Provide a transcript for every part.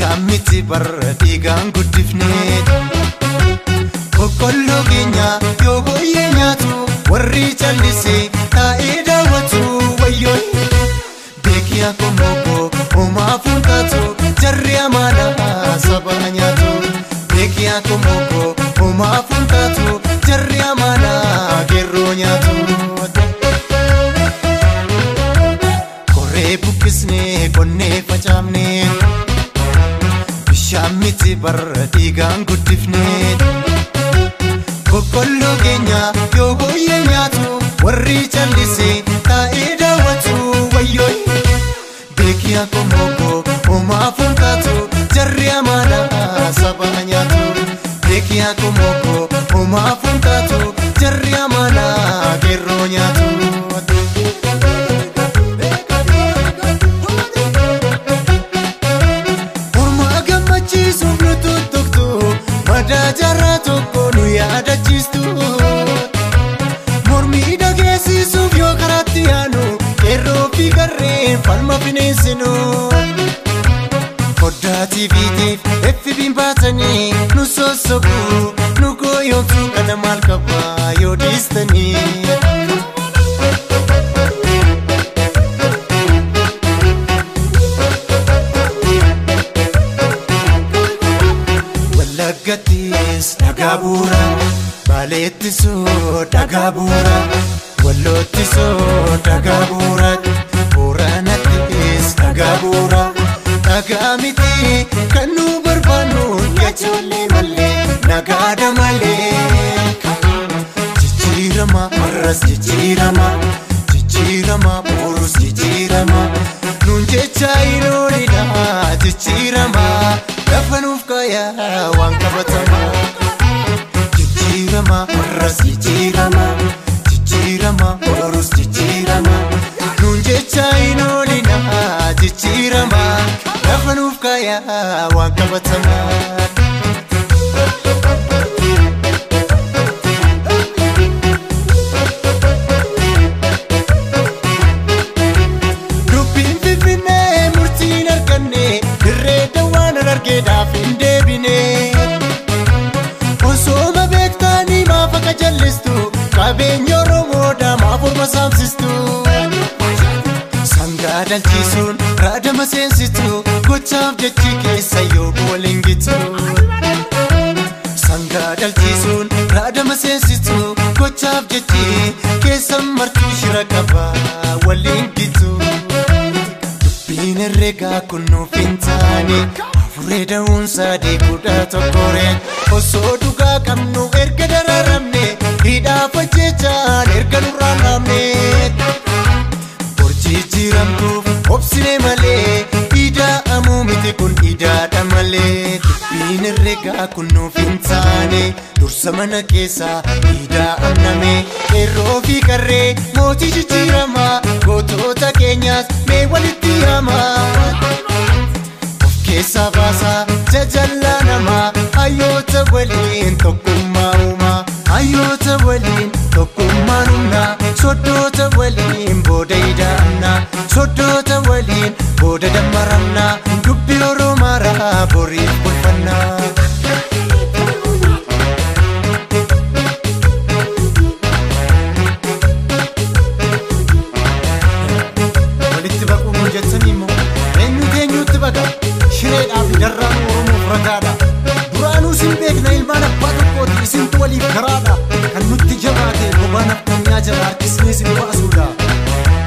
Bishaamiti barra dhiigaan guddifneet Boqqolloo keenya yoo booyyee nyaatu warri callisee taa'ee daawwatu wayyoo beekii akkuma homaa fuulkaatu jarri amaanaa saba nyaatu beekii akkuma homaa fuulkaatu jarri amaanaa gerroo nyaatu koree buqqisnee qonnee facaafnee Bishaamiti barra dhiigaan guddifneet Boqqolloo keenya yoo booyyee nyaatu warri callisee taa'ee daawwatu wayyoo beekii akkuma homaa fuulkaatu jarri amaanaa saba nyaatu beekii akkuma homaa fuulkaatu jarri amaanaa gerroo nyaatu Madaa jarraa tokko nu yaadachiistu mormii dhageessisuuf yoo karaatti yaanu qeerroo fi qarreen falma bineensinu Foddaa TV'tiif FB'n baatanii nu sossobu nu gooyomsuu kana maal qabaa yoo dhiistanii Wallaggattis dhagaa bu'uura Baaleettisoo dhagaa bu'uura Walloottisoo dhagaa bu'uura Booranattis dhagaa bu'uura Dhagaa miti kan nu barbaannu yachoollee malee nagaadha malee Jijjiirama har'as jijjiirama Jijjiirama boorus jijjiirama Nuun jecha hin oolidha jijjiirama Lafanuuf kaayaa waan qabatamaa Jijjiirama har'as jijjiirama Jijjiirama boorus jijjiirama Nuun jecha hin oolina jijjiirama Lafanuuf kaayaa waan qabatamaa Argeedhaaf hin deebine Osooma beektaanii maaf akka jallistu Qabeenya Oromoodhaa maaf orma saamsistu Sangaa dhalchisuun raadama seensitu Gochaaf jechi keessa yoo booliin gitu Sangaa dhalchisuun raadama seensitu Gochaaf jechi keessa martuu shira qaba waliin gitu Dubbiin herreegaa kun nuuf hin taane Fureda'uun sadii kudha tokkoreen Osoo dhugaa qabnu erga dararamne Hidhaaf ajjechaan erga nurraan dhaabne Jijjiiramtuuf obsine malee Ida'amuu miti kun idaadha malee Dubbiin herreegaa kun nuuf hin taane Dursa mana keessaa ida'amname Qeerroo fi qarree mootii jijjiiramaa Gootota keenyaas mee walitti haamaa Keessa baasaa jajallaa namaa Hayyoota waliin tokkummaa uumaa Hayyoota waliin tokkummaan humnaa Soddoota waliin booda ida'amnaa Soddoota waliin booda dammaramnaa Dubbi Oromaaraa boriif bulfannaa Walitti baquun jettanii immoo eenyutti baqa Shireedhaaf darraan Oromoof ragaadha Duraanuu sin beekna ilmaan abbaa tokkooti isintu waliif garaadha Kan nutti jabaate gobaan aftanyaa jala harkisnee sin baasuudha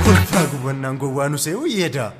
Kolfaa gubannaan gowwaa nu se'uu yeeda